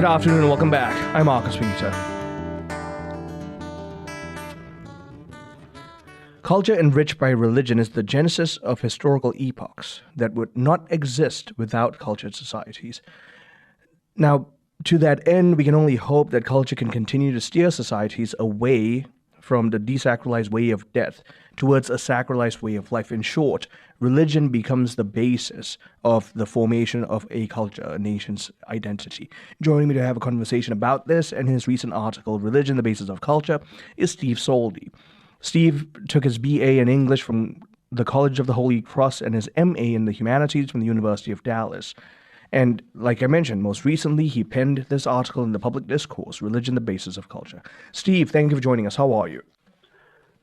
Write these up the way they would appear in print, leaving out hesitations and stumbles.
Good afternoon and welcome back. I'm Marcus Peter. Culture enriched by religion is the genesis of historical epochs that would not exist without cultured societies. Now, to that end, we can only hope that culture can continue to steer societies away from the desacralized way of death towards a sacralized way of life. In short, religion becomes the basis of the formation of a culture, a nation's identity. Joining me to have a conversation about this and his recent article, Religion, the Basis of Culture, is Steve Soldi. Steve took his BA in English from the College of the Holy Cross and his MA in the Humanities from the University of Dallas. And like I mentioned, most recently, he penned this article in the public discourse, Religion, the Basis of Culture. Steve, thank you for joining us. How are you?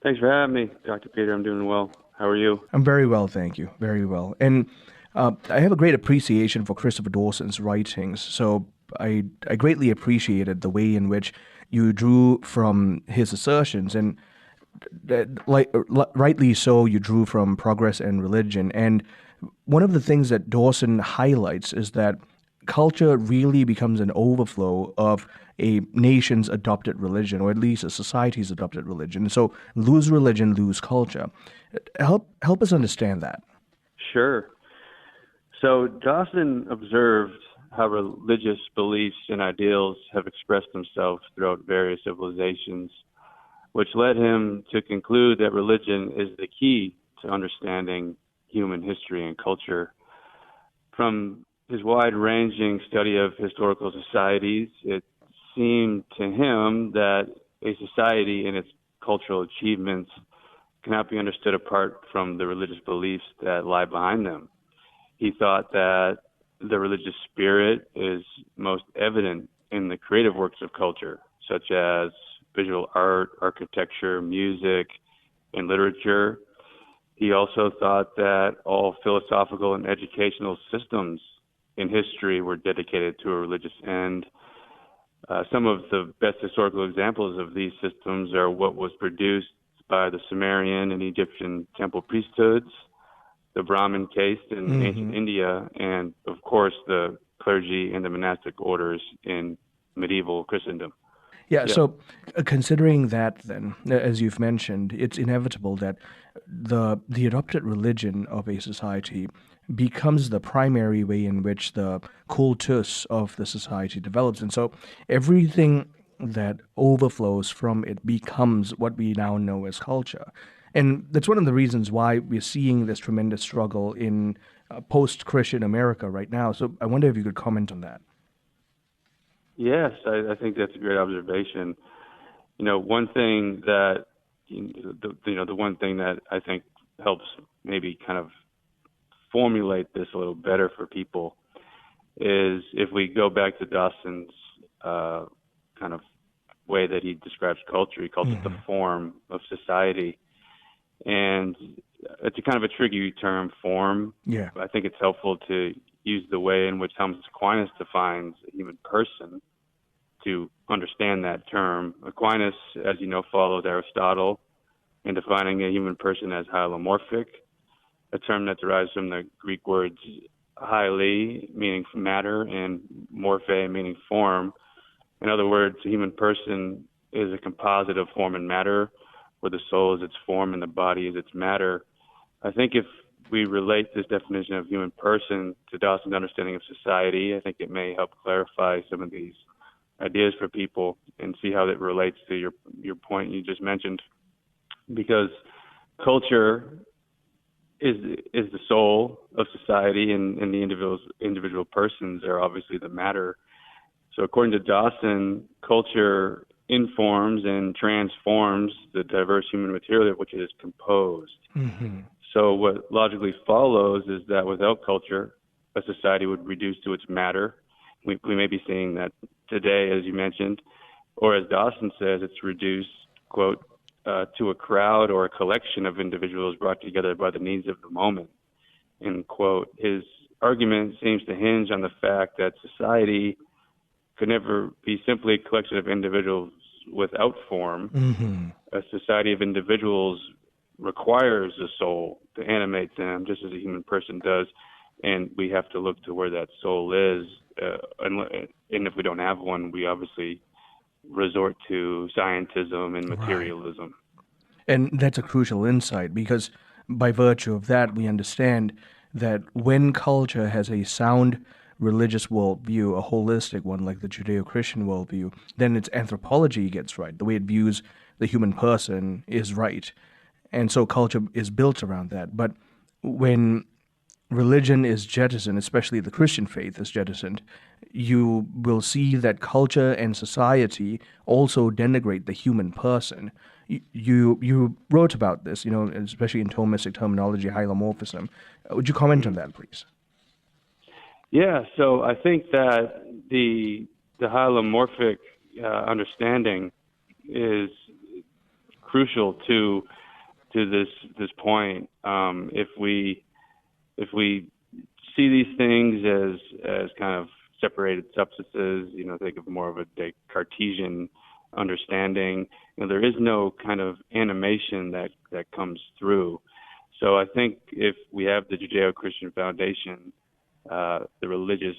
Thanks for having me, Dr. Peter. I'm doing well. How are you? I'm very well, thank you. Very well. And I have a great appreciation for Christopher Dawson's writings. So I greatly appreciated the way in which you drew from his assertions. And rightly so, you drew from progress and religion. And one of the things that Dawson highlights is that culture really becomes an overflow of a nation's adopted religion, or at least a society's adopted religion. So lose religion, lose culture. Help us understand that. Sure. So Dawson observed how religious beliefs and ideals have expressed themselves throughout various civilizations, which led him to conclude that religion is the key to understanding human history and culture. From his wide-ranging study of historical societies, it seemed to him that a society and its cultural achievements cannot be understood apart from the religious beliefs that lie behind them. He thought that the religious spirit is most evident in the creative works of culture, such as visual art, architecture, music, and literature. He also thought that all philosophical and educational systems in history were dedicated to a religious end. Some of the best historical examples of these systems are what was produced by the Sumerian and Egyptian temple priesthoods, the Brahmin caste in ancient India, and, of course, the clergy and the monastic orders in medieval Christendom. Yeah, so considering that then, as you've mentioned, it's inevitable that the adopted religion of a society becomes the primary way in which the cultus of the society develops. And so everything that overflows from it becomes what we now know as culture. And that's one of the reasons why we're seeing this tremendous struggle in post-Christian America right now. So I wonder if you could comment on that. Yes, I think that's a great observation. One thing that, the one thing that I think helps maybe kind of formulate this a little better for people is if we go back to Dawson's kind of way that he describes culture. He calls it the form of society. And it's a kind of a tricky term, form. Yeah. I think it's helpful to use the way in which Thomas Aquinas defines a human person to understand that term. Aquinas, as you know, follows Aristotle in defining a human person as hylomorphic, a term that derives from the Greek words hyli, meaning matter, and morphe, meaning form. In other words, a human person is a composite of form and matter, where the soul is its form and the body is its matter. I think if we relate this definition of human person to Dawson's understanding of society, I think it may help clarify some of these ideas for people and see how that relates to your point you just mentioned. Because culture is the soul of society, and the individual persons are obviously the matter. So according to Dawson, culture informs and transforms the diverse human material of which it is composed. Mm-hmm. So what logically follows is that without culture, a society would reduce to its matter. We may be seeing that today, as you mentioned, or as Dawson says, it's reduced, quote, to a crowd or a collection of individuals brought together by the needs of the moment, end quote. His argument seems to hinge on the fact that society could never be simply a collection of individuals without form. Mm-hmm. A society of individuals requires a soul to animate them, just as a human person does, and we have to look to where that soul is and if we don't have one, we obviously resort to scientism and materialism. And that's a crucial insight, because by virtue of that, we understand that when culture has a sound religious worldview, a holistic one like the Judeo-Christian worldview, then its anthropology gets right. The way it views the human person is right. And so culture is built around that. But when religion is jettisoned, especially the Christian faith is jettisoned, you will see that culture and society also denigrate the human person. You wrote about this, especially in Thomistic terminology, hylomorphism. Would you comment on that, please? Yeah, so I think that the hylomorphic understanding is crucial to this point. If we see these things as kind of separated substances, think of more of a Cartesian understanding. There is no kind of animation that comes through. So I think if we have the Judeo-Christian foundation, the religious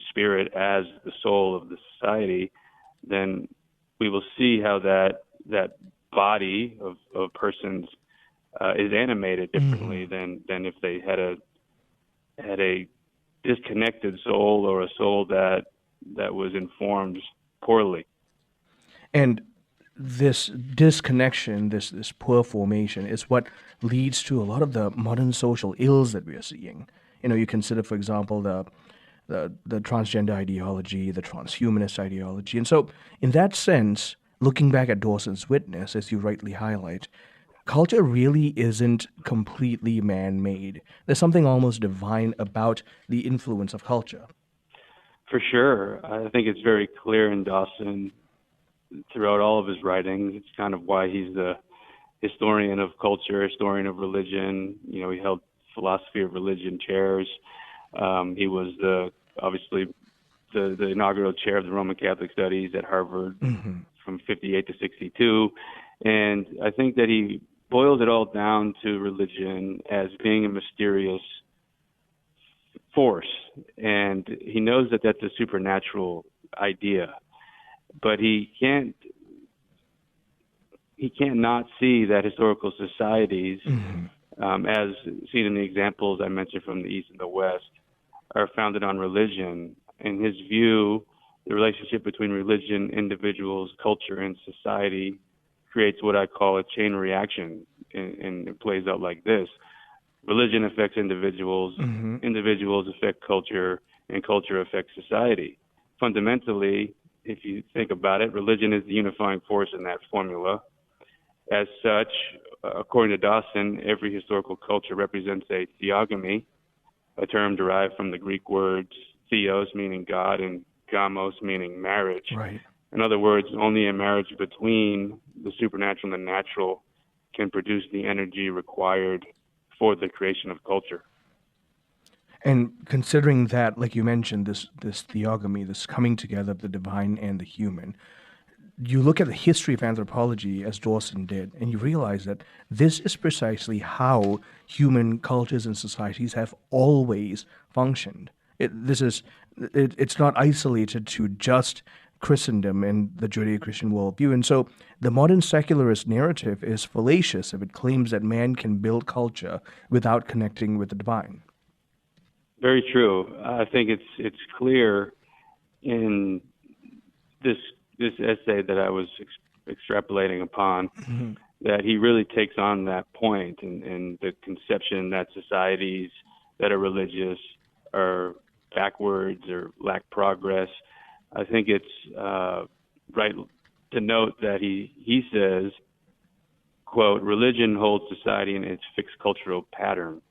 spirit as the soul of the society, then we will see how that body of persons is animated differently than if they had a disconnected soul, or a soul that was informed poorly. And this disconnection, this poor formation, is what leads to a lot of the modern social ills that we are seeing. You consider, for example, the transgender ideology, the transhumanist ideology. And so, in that sense, looking back at Dawson's Witness, as you rightly highlight, culture really isn't completely man-made. There's something almost divine about the influence of culture. For sure. I think it's very clear in Dawson throughout all of his writings. It's kind of why he's the historian of culture, historian of religion. He held philosophy of religion chairs. He was obviously the inaugural chair of the Roman Catholic Studies at Harvard from 58 to 62. And I think that he boils it all down to religion as being a mysterious force. And he knows that that's a supernatural idea, but he can't not see that historical societies, as seen in the examples I mentioned from the East and the West, are founded on religion. In his view, the relationship between religion, individuals, culture, and society creates what I call a chain reaction, and it plays out like this. Religion affects individuals, individuals affect culture, and culture affects society. Fundamentally, if you think about it, religion is the unifying force in that formula. As such, according to Dawson, every historical culture represents a theogamy, a term derived from the Greek words theos, meaning God, and gamos, meaning marriage. Right. In other words, only a marriage between the supernatural and the natural can produce the energy required for the creation of culture. And considering that, like you mentioned, this theogamy, this coming together of the divine and the human, you look at the history of anthropology, as Dawson did, and you realize that this is precisely how human cultures and societies have always functioned. It's not isolated to just Christendom and the Judeo-Christian worldview. And so the modern secularist narrative is fallacious if it claims that man can build culture without connecting with the divine. Very true. I think it's clear in this essay that I was extrapolating upon that he really takes on that point, and the conception that societies that are religious are backwards or lack progress. I think it's right to note that he says, quote, religion holds society in its fixed cultural pattern,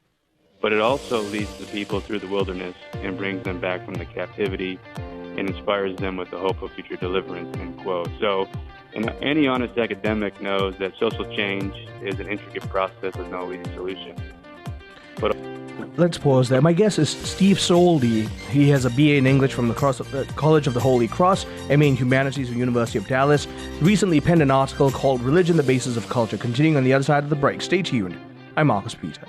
but it also leads the people through the wilderness and brings them back from the captivity and inspires them with the hope of future deliverance, end quote. So, and any honest academic knows that social change is an intricate process with no easy solution. But let's pause there. My guest is Steve Soldi. He has a BA in English from the College of the Holy Cross, MA in Humanities from the University of Dallas. Recently penned an article called Religion, the Basis of Culture. Continuing on the other side of the break. Stay tuned. I'm Marcus Peter.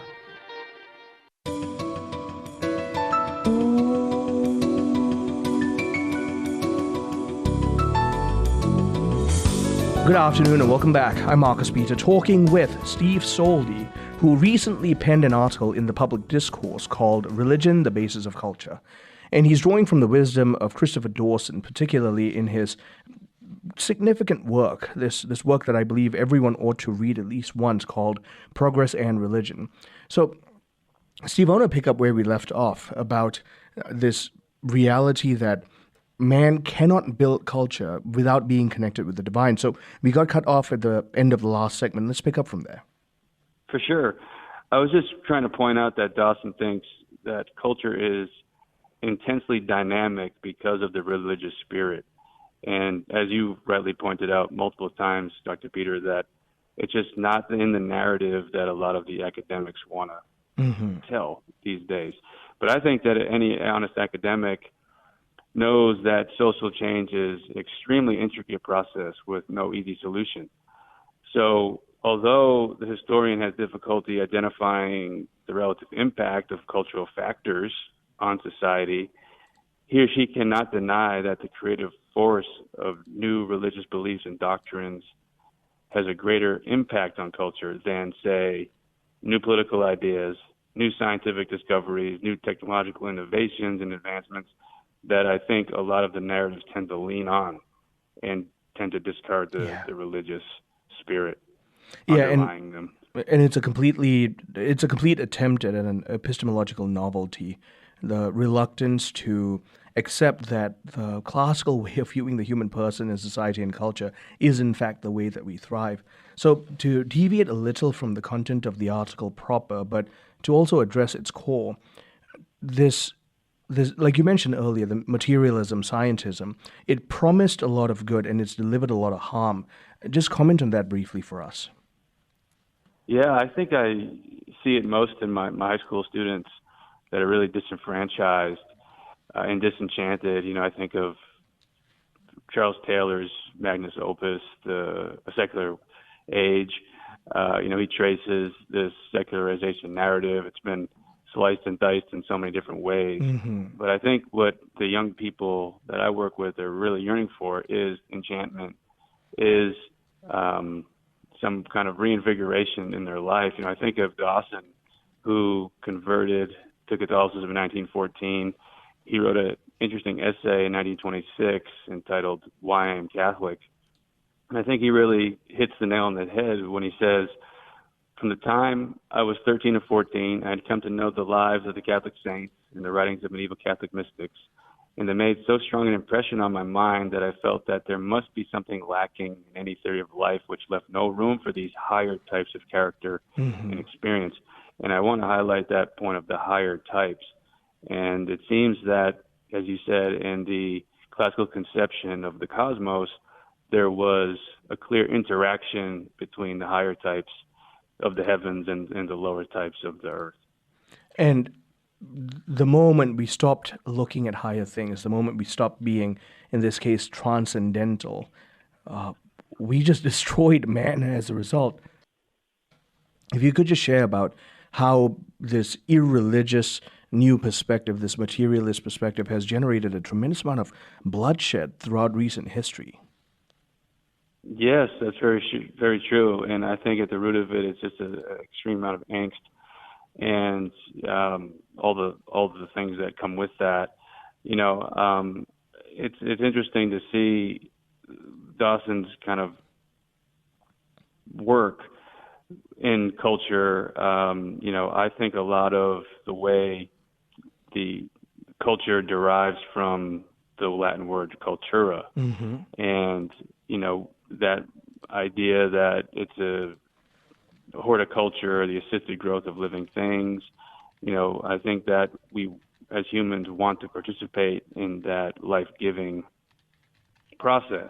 Good afternoon and welcome back. I'm Marcus Peter, talking with Steve Soldi, who recently penned an article in the public discourse called Religion, the Basis of Culture. And he's drawing from the wisdom of Christopher Dawson, particularly in his significant work, this work that I believe everyone ought to read at least once, called Progress and Religion. So, Steve, I want to pick up where we left off about this reality that man cannot build culture without being connected with the divine. So we got cut off at the end of the last segment. Let's pick up from there. For sure. I was just trying to point out that Dawson thinks that culture is intensely dynamic because of the religious spirit. And as you rightly pointed out multiple times, Dr. Peter, that it's just not in the narrative that a lot of the academics want to tell these days. But I think that any honest academic knows that social change is an extremely intricate process with no easy solution. So although the historian has difficulty identifying the relative impact of cultural factors on society, he or she cannot deny that the creative force of new religious beliefs and doctrines has a greater impact on culture than, say, new political ideas, new scientific discoveries, new technological innovations and advancements that I think a lot of the narratives tend to lean on and tend to discard the religious spirit underlying them. And it's a complete attempt at an epistemological novelty, the reluctance to accept that the classical way of viewing the human person in society and culture is in fact the way that we thrive. So to deviate a little from the content of the article proper, but to also address its core, this, like you mentioned earlier, the materialism, scientism, it promised a lot of good and it's delivered a lot of harm. Just comment on that briefly for us. Yeah, I think I see it most in my high school students that are really disenfranchised and disenchanted. You know, I think of Charles Taylor's magnus opus, A Secular Age. He traces this secularization narrative. It's been sliced and diced in so many different ways. But I think what the young people that I work with are really yearning for is enchantment, is some kind of reinvigoration in their life. You know, I think of Dawson, who converted to Catholicism in 1914. He wrote an interesting essay in 1926 entitled Why I Am Catholic. And I think he really hits the nail on the head when he says, from the time I was 13 or 14, I had come to know the lives of the Catholic saints and the writings of medieval Catholic mystics, and they made so strong an impression on my mind that I felt that there must be something lacking in any theory of life which left no room for these higher types of character and experience. And I want to highlight that point of the higher types. And it seems that, as you said, in the classical conception of the cosmos, there was a clear interaction between the higher types of the heavens and the lower types of the earth. And the moment we stopped looking at higher things, the moment we stopped being, in this case, transcendental, we just destroyed man as a result. If you could just share about how this irreligious new perspective, this materialist perspective, has generated a tremendous amount of bloodshed throughout recent history. Yes, that's very true. And I think at the root of it, it's just an extreme amount of angst and all the things that come with that. You know, it's interesting to see Dawson's kind of work in culture. I think a lot of the way the culture derives from the Latin word cultura, and that idea that it's a horticulture, the assisted growth of living things. I think that we as humans want to participate in that life-giving process.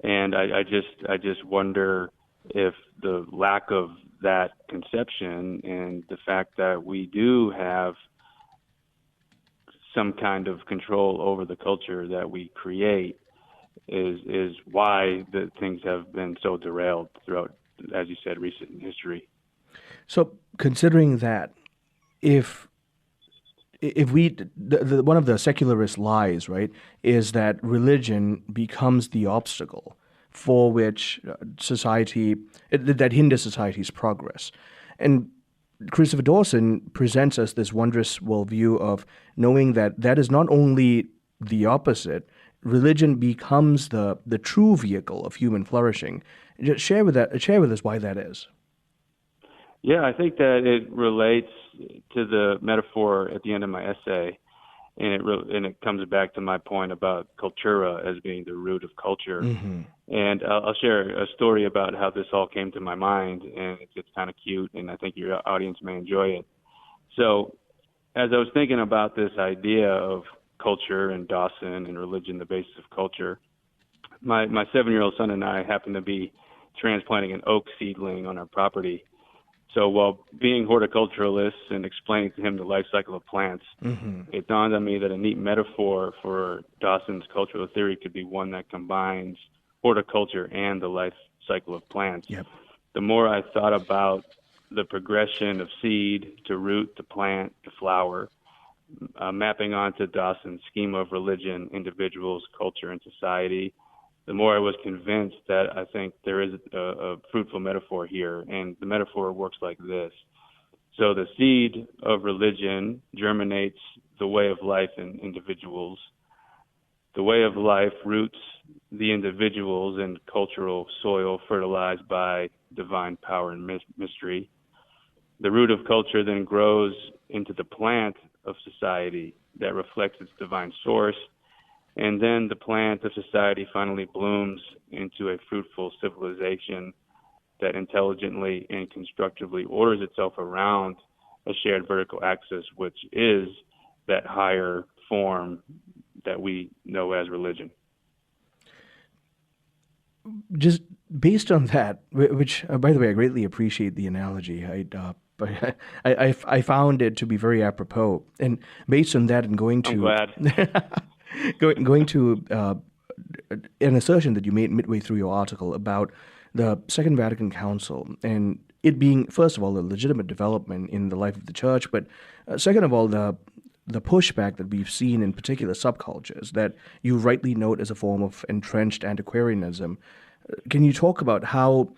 And I just wonder if the lack of that conception and the fact that we do have some kind of control over the culture that we create is why the things have been so derailed throughout, as you said, recent history. So considering that, if we, one of the secularist lies, right, is that religion becomes the obstacle for which that hinder society's progress. And Christopher Dawson presents us this wondrous worldview of knowing that that is not only the opposite. Religion becomes the true vehicle of human flourishing. Just share with us why that is. Yeah, I think that it relates to the metaphor at the end of my essay, and it comes back to my point about cultura as being the root of culture. Mm-hmm. And I'll share a story about how this all came to my mind, and it's kind of cute, and I think your audience may enjoy it. So, as I was thinking about this idea of culture and Dawson and religion, the basis of culture, my 7-year-old son and I happened to be transplanting an oak seedling on our property. So while being horticulturalists and explaining to him the life cycle of plants, Mm-hmm. it dawned on me that a neat metaphor for Dawson's cultural theory could be one that combines horticulture and the life cycle of plants. Yep. The more I thought about the progression of seed to root to plant to flower, mapping onto Dawson's schema of religion, individuals, culture, and society, the more I was convinced that I think there is a fruitful metaphor here. And the metaphor works like this. So the seed of religion germinates the way of life in individuals. The way of life roots the individuals in cultural soil fertilized by divine power and mystery. The root of culture then grows into the plant of society that reflects its divine source. And then the plant of society finally blooms into a fruitful civilization that intelligently and constructively orders itself around a shared vertical axis, which is that higher form that we know as religion. Just based on that, which, by the way, I greatly appreciate the analogy. I found it to be very apropos. And based on that and going to... I'm glad. going to an assertion that you made midway through your article about the Second Vatican Council and it being, first of all, a legitimate development in the life of the church, but second of all, the pushback that we've seen in particular subcultures that you rightly note as a form of entrenched antiquarianism. Can you talk about how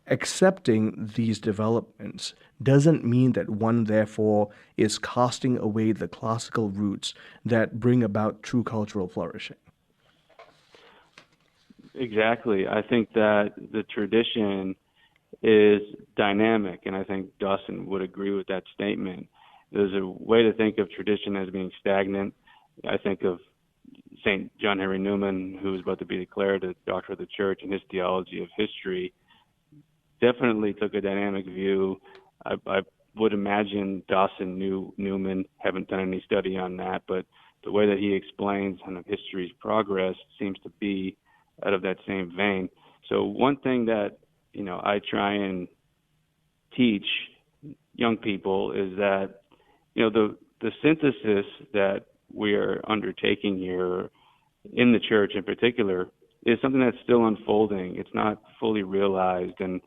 accepting these developments doesn't mean that one, therefore, is casting away the classical roots that bring about true cultural flourishing? Exactly. I think that the tradition is dynamic, and I think Dawson would agree with that statement. There's a way to think of tradition as being stagnant. I think of St. John Henry Newman, who was about to be declared a doctor of the church, and his theology of history definitely took a dynamic view. I would imagine Dawson knew Newman, haven't done any study on that, but the way that he explains kind of history's progress seems to be out of that same vein. So one thing that, I try and teach young people is that, the synthesis that we are undertaking here in the church in particular is something that's still unfolding. It's not fully realized, and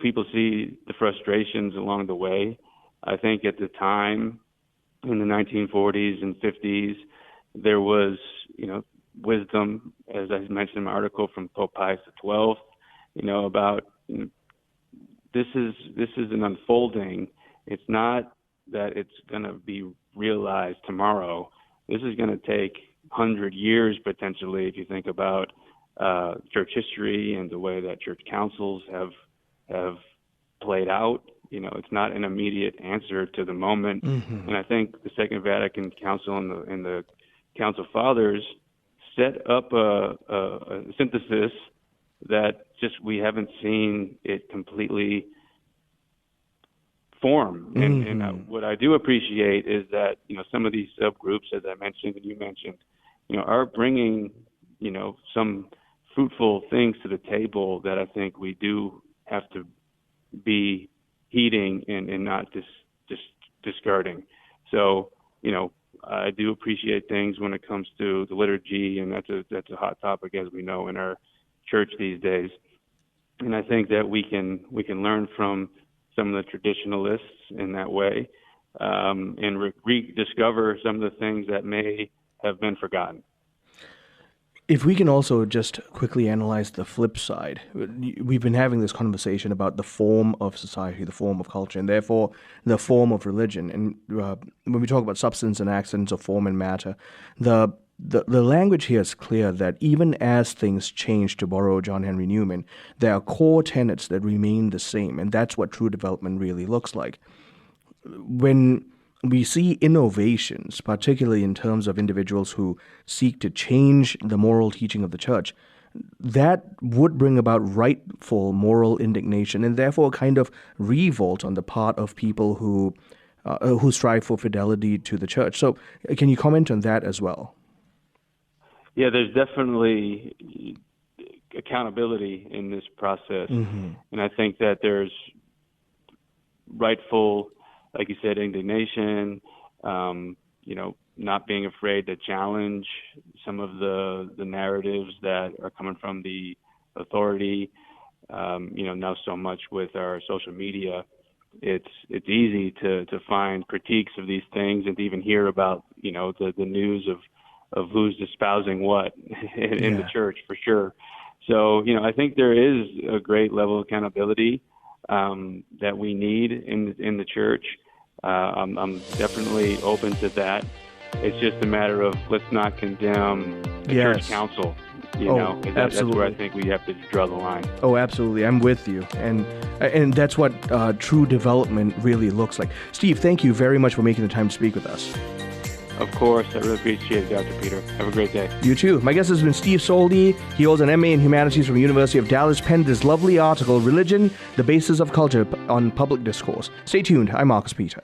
people see the frustrations along the way. I think at the time, in the 1940s and 50s, there was, wisdom, as I mentioned in my article, from Pope Pius XII, about this is an unfolding. It's not that it's going to be realized tomorrow. This is going to take 100 years potentially, if you think about church history and the way that church councils have played out. It's not an immediate answer to the moment. Mm-hmm. And I think the Second Vatican Council and the Council Fathers set up a synthesis that just we haven't seen it completely form. Mm-hmm. And what I do appreciate is that, some of these subgroups, as I mentioned and you mentioned, are bringing, some fruitful things to the table that I think we do have to be heeding and not just discarding. So, I do appreciate things when it comes to the liturgy, and that's a hot topic, as we know, in our church these days. And I think that we can learn from some of the traditionalists in that way, and rediscover some of the things that may have been forgotten. If we can also just quickly analyze the flip side, we've been having this conversation about the form of society, the form of culture, and therefore the form of religion. And when we talk about substance and accidents of form and matter, the language here is clear that even as things change, to borrow John Henry Newman, there are core tenets that remain the same, and that's what true development really looks like. When we see innovations, particularly in terms of individuals who seek to change the moral teaching of the church, that would bring about rightful moral indignation and therefore a kind of revolt on the part of people who strive for fidelity to the church. So can you comment on that as well? Yeah, there's definitely accountability in this process. Mm-hmm. And I think that there's rightful, like you said, indignation, not being afraid to challenge some of the narratives that are coming from the authority. Now so much with our social media, it's easy to find critiques of these things and to even hear about, the news of who's espousing what in the church, for sure. So, I think there is a great level of accountability that we need in the church. I'm definitely open to that. It's just a matter of let's not condemn the church council. That's where I think we have to draw the line. Oh, absolutely. I'm with you. And that's what true development really looks like. Steve, thank you very much for making the time to speak with us. Of course. I really appreciate it, Dr. Peter. Have a great day. You too. My guest has been Steve Soldi. He holds an MA in Humanities from the University of Dallas, penned this lovely article, Religion, the Basis of Culture, on Public Discourse. Stay tuned. I'm Marcus Peter.